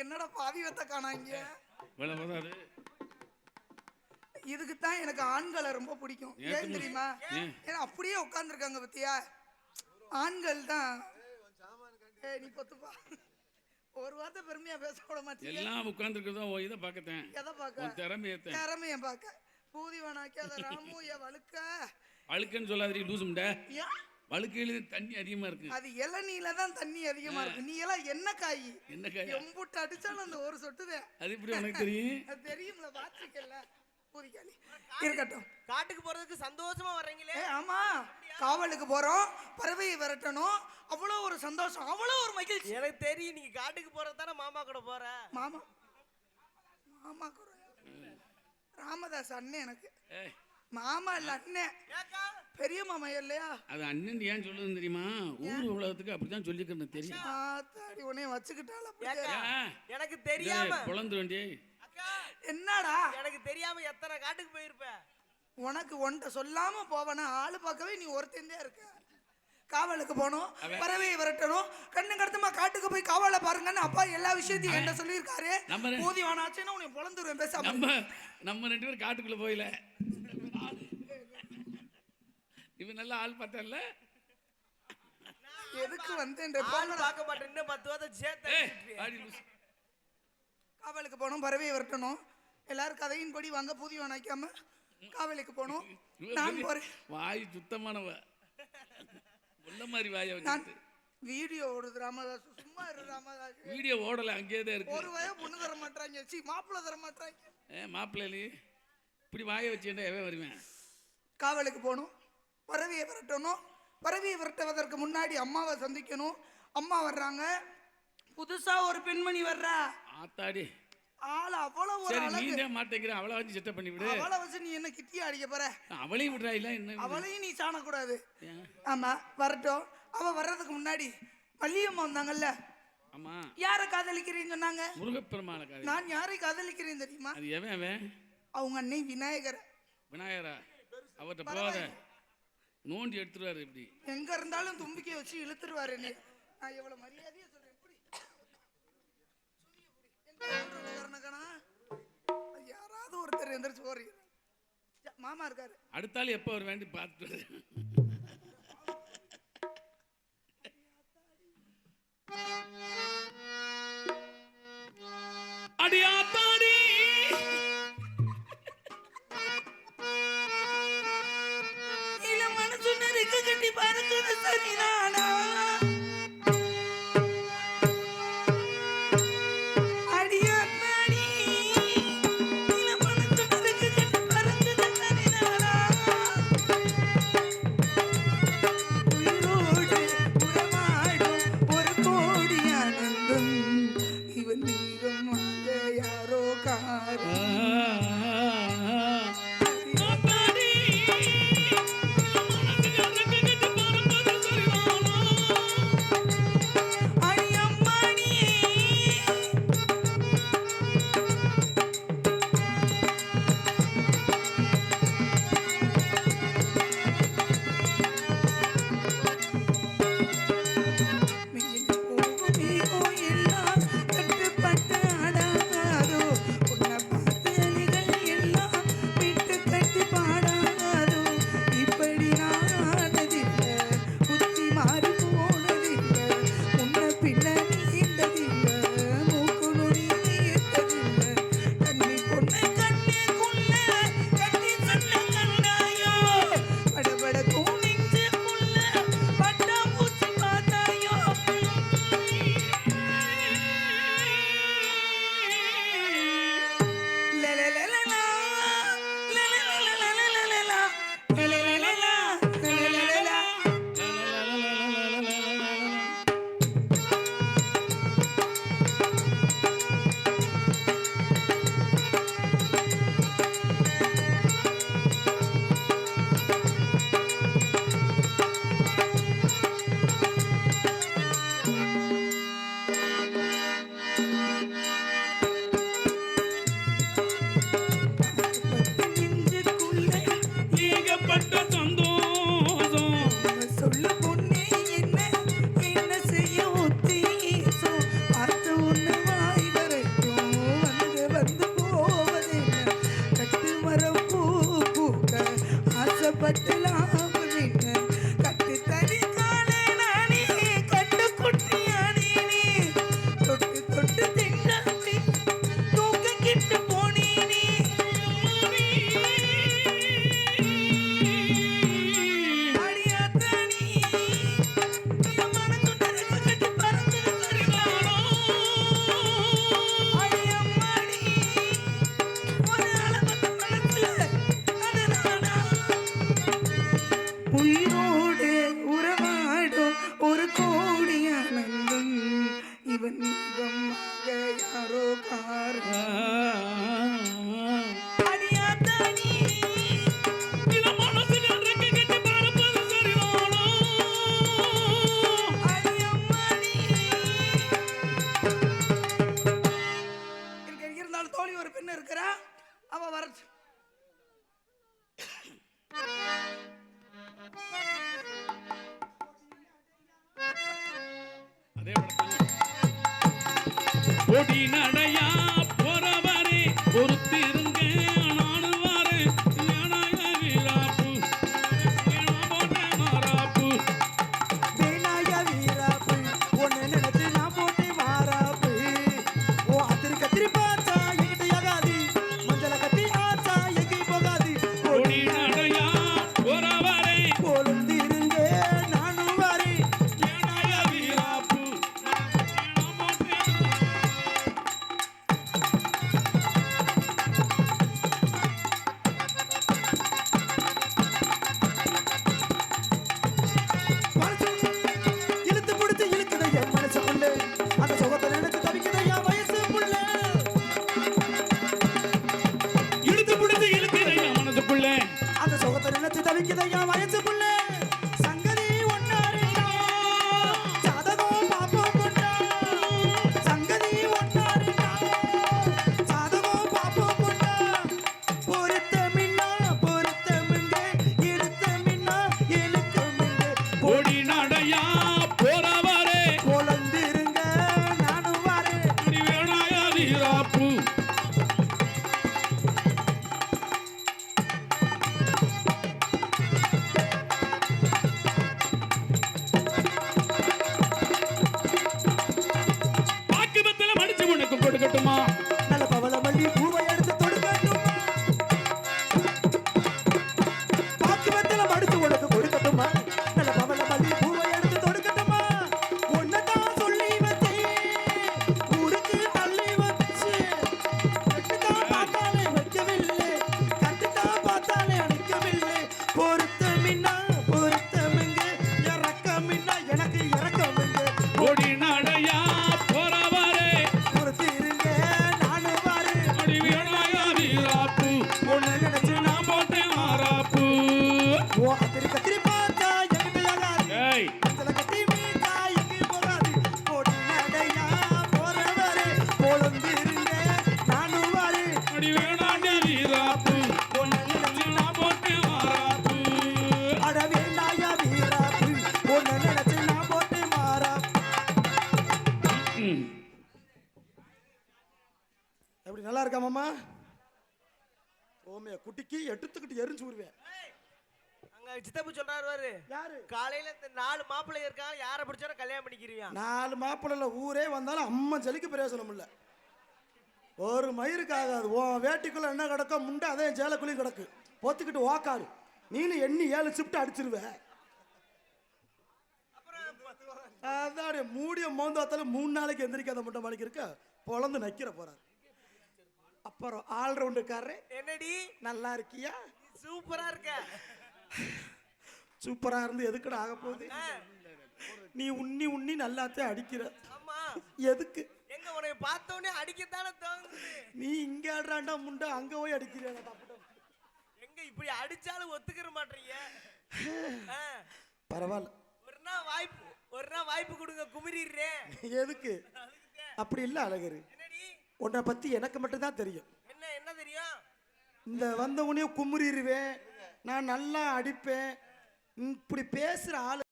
என்னடா பாதி வத்த காணாங்க. இதுக்கு தான் எனக்கு ஆண்களை ரொம்ப பிடிக்கும். ஏன் தெரியுமா? ஏன்னா அப்படியே உட்கார்ந்துருக்காங்க பத்தியா, ஆண்கள் தான். நீ பொத்துப்பா, ஒரு வார்த்தை பெருமையா பேச விட மாட்டீங்க. எல்லாம் உட்கார்ந்துருக்கதோ இதை பார்க்கத்தேன். எதை பார்க்க? திறமையை பார்க்க. பூதி வேணாக்கி அதை ராமு வழுக்க வழுக்குன்னு சொல்லாதீ லூசும்டா. வழுக்கையில தண்ணி அதிகமா இருக்கு. அது இளநீல தான் தண்ணி அதிகமா இருக்கு. நீ எல்லாம் என்ன காய் எம்புட்டு அடிச்சாலும் அந்த ஒரு சொட்டுதே. அது எப்படி உனக்கு தெரியும்? அது தெரியும்ல, பாத்துக்கல. பூரிக்காளி இருக்கட்டும். காட்டுக்கு போறதுக்கு சந்தோஷமா வர்றீங்களே. ஆமா, காவலுக்கு போறோம், பறவையை விரட்டணும், அவ்வளோ ஒரு சந்தோஷம், அவ்வளோ ஒரு மகிழ்ச்சி. எனக்கு தெரியும் நீங்க காட்டுக்கு போறது தானே மாமா கூட போற. மாமா மாமா கூட ராமதாஸ் அண்ணன். எனக்கு மாமா இல்ல அண்ணன், பெரிய மாமா இல்லையா? அது அண்ணன் ஏன் சொல்லுதுன்னு தெரியுமா? ஊர் உலகத்துக்கு அப்படிதான் சொல்லிக்கிறேன் தெரியும். தாடி உன்னைய வச்சுக்கிட்டால எனக்கு தெரியாம குழந்தை வேண்டிய என்னடா, எனக்கு தெரியாம எத்தனை காட்டுக்கு போயிருப்ப. உனக்கு ஒன்றை சொல்லாம போவனா? ஆளு பார்க்கவே நீ ஒருத்தந்தே இருக்க. காவலுக்கு போகணும், பறவையை விரட்டணும், கண்ணு கடத்தமா காட்டுக்கு போய் காவலை பாருங்கன்னு அப்பா எல்லா விஷயத்தையும் என்ன சொல்லியிருக்காரு. போதி வானாச்சுன்னா உன்னை பொழந்துருவேன். பேசாம நம்ம 2 பேரும் காட்டுக்குள்ள போயில. இவன் நல்ல ஆள் பார்த்தல. எதுக்கு வந்து பார்க்க மாட்டேன். இன்னும் 10 வாரம் சேர்த்து காவலுக்கு போகணும், பறவையை விரட்டணும். எல்லாரும் கதையின் படி வாங்க, பூதி வானாக்காம காவலுக்கு போகணும். நான் போறேன். வாய் சுத்தமானவ உள்ள மாதிரி வாயை நான் வீடியோ ஓடுது. ராமதாஸ் சும்மா இரு. ராமதாஸ் வீடியோ ஓடல, அங்கேயே தான் இருக்கு. ஒரு வய பொண்ணு தர மாட்டாங்க, சி மாப்பிள்ளை தர மாட்டாங்க. மாப்பிள்ளை இப்படி வாயை வச்சுட்டா எவன் வருவேன்? காவலுக்கு போகணும், பறவையை விரட்டணும். பறவையை விரட்டுவதற்கு முன்னாடி அம்மாவை சந்திக்கணும். அம்மா வர்றாங்க, புதுசா ஒரு பெண்மணி வர்றா. ஆத்தாடி ஆள அவ்வளவு சரி, நீ தான் மாட்டேங்கிற. அவளை வச்சு செட்டப் பண்ணி விடு. அவளை வச்சு நீ என்ன கிட்டியா அடிக்க போற? அவளையும் விடுறா இல்ல? என்ன அவளையும் நீ சாணக்கூடாது. ஆமா, வரட்டும். அவ வர்றதுக்கு முன்னாடி மல்லியம்மா வந்தாங்கல்ல. ஆமா, யார காதலிக்கிறேன்னு சொன்னாங்க? முருகப்பெருமான காதலி. நான் யாரை காதலிக்கிறேன் தெரியுமா? அது எவன்? அவங்க அன்னை விநாயகர். விநாயகரா? அவர்கிட்ட போகாத, நோண்டி எடுத்துருவாரு. இப்படி எங்க இருந்தாலும் தும்பிக்கை வச்சு இழுத்துருவாரு. நான் எவ்வளவு மரியாதையா சொல்றேன். யாராவது ஒருத்தர் எந்திரிச்சு போறீங்க. மாமா இருக்காரு. அடுத்தாலும் எப்ப ஒரு வேண்டி பார்த்துட்டு அடியாத்தாடி இல்ல மனசு நெருக்க கட்டி பறக்குது சரிதானா? இவன் இவமாக யாரோ கார அடியாத்தானி இள மனசில் ரெக்கை கட்டி பறப்பது சரிதானோ? அடியம்மாடி இருந்தாலும் தோழி ஒரு பெண்ணு இருக்கிறா, அவ வரட்டு. அதே படத்தில் பொடி நடையா போறவரே பொறுத்திருங்க நானும் வரேன் ஞானாய வீராப்பு வீணா போட்ட மாறாப்பு வீணாய வீராப்பு உன்னை நினைச்சு நான் போட்டு மாறாப்பு ஓ அத்திரி கத்திரி பார்த்தா எங்கிட்ட யகாதி மஞ்சள கட்டி ஆச்சா எங்கி போகாதி பொடி நடையா போறவரே பொழுந்திருங்க நானும் வாரி ஞானாய வீராப்பு வீணா போட்ட இழுத்து பிடிச்சு இழுக்குது என் மனசுக்குள்ள அந்த சுகத்தை நினைச்சு தவிக்குது என் வயசு புள்ள இழுத்து பிடிச்சு இழுக்கிறேன் மனசுக்குள்ள அந்த சுகத்தை நினைச்சு தவிக்குது என் வயசு புள்ள சங்கதி ஒன்னாரிட்டா சாதகம் பாப்போம் கொண்டா சங்கதி ஒன்னாரிட்டா சாதகம் பாப்போம் கொண்டா பொருத்தமின்னா பொருத்தமிங்க இழுத்தமின்னா இழுக்கமிங்க பொடி நடையா போறவரே பொழந்திருங்க நானும் வாரேன் பொடி வேணாய வீராப்பு பாக்குபத்துல மடிச்சு உனக்கு கொடுக்கட்டுமா? நல்ல பவள மல்லி பூவை எடுத்து தொடுக்கட்டுமா பாக்குவத்துல மடிச்சு உனக்கு கொடுக்கட்டுமா நல்ல பவள மல்லி பூவை எடுத்து தொடுக்கட்டுமா ஒன்னதான் சொல்லி வச்சேன் ஊருக்கு தள்ளி வச்சு கட்டுதான் பார்த்தாலே வைக்கவில்லை கட்டுதான் பார்த்தாலே அணைக்கவில்லை பொருத்தமின்னா பொருத்தமிங்க இறக்கமின்னா எனக்கு இறக்கமிங்க பொடி நடையா போறவரே பொறுத்திருங்க நானும் வாரேன் பொடி வேணாய வீராப்பு ஒன்னு நினைச்சு நான் போட்டேன் மாறாப்பு ஓ அத்திரி கத்திரி பார்த்தா எங்கிட்ட யகாதி ஏய் மஞ்சள கட்டி மீட்டா எங்கி போகாது பொடி நடையா போறவரே பொழுந்திருங்க நானும் வாரு பொடி வேணாண்டி வீராப்பு ஒன்னு நினைச்சு நான் போட்டேன் மாறாப்பு அட வேண்டாயா வீராப்பு ஒன்னு நினைச்சு நான் போட்டு மாறா ம். எப்படி நல்லா இருக்கா மாமா ஓமே குட்டிக்கு எடுத்துக்கிட்டு எரிஞ்சு விடுவேன் அங்க சித்தப்பு சொல்றாரு பாரு, யாரு காலையில இந்த 4 மாப்பிள்ளை இருக்காங்க, யாரை பிடிச்சாலும் கல்யாணம் பண்ணிக்கிறியா? 4 மாப்பிள்ளைல ஊரே வந்தாலும் அம்மா ஜலிக்கு பிரயோசனம் இல்லை ஒரு மயிருக்காகாது உன் வேட்டிக்குள்ள என்ன கிடக்கோ முண்டை அதே ஜேலக்குள்ளேயும் கிடக்கு பொத்துக்கிட்டு ஓக்காரு நீனு எண்ணி 7 ஷிஃப்ட் அடிச்சிருவ அதான் மூடிய மோந்து வாத்தாலும் 3 நாளைக்கு எந்திரிக்காத முட்டை மணிக்கு இருக்க பொழந்து நக்கிற போறாரு அப்புறம் ஆல்ரவுண்டுக்காரரே என்னடி நல்லா இருக்கியா சூப்பரா இருக்க. சூப்பரா இருந்து எதுக்குடா ஆக போகுது நீ உண்ணி உண்ணி நல்லாத்தையும் அடிக்கிற ஆமா, எதுக்கு எங்க உன்னை பார்த்த உடனே அடிக்கத்தானே தோணுது. நீ இங்க ஆடுறாண்டா முண்டை அங்க போய் அடிக்கிறியா எங்க இப்படி அடிச்சாலும் ஒத்துக்கிற மாட்டீங்க. பரவாயில்ல ஒரு நாள் வாய்ப்பு கொடுங்க, குமிரிடுறேன். எதுக்கு அப்படி இல்ல அழகரு என்னடி உன்னை பத்தி எனக்கு மட்டும் தான் தெரியும் என்ன தெரியும்? இந்த வந்தவனையும் குமுறிடுவேன் நான் நல்லா அடிப்பேன் இப்படி பேசுற ஆளு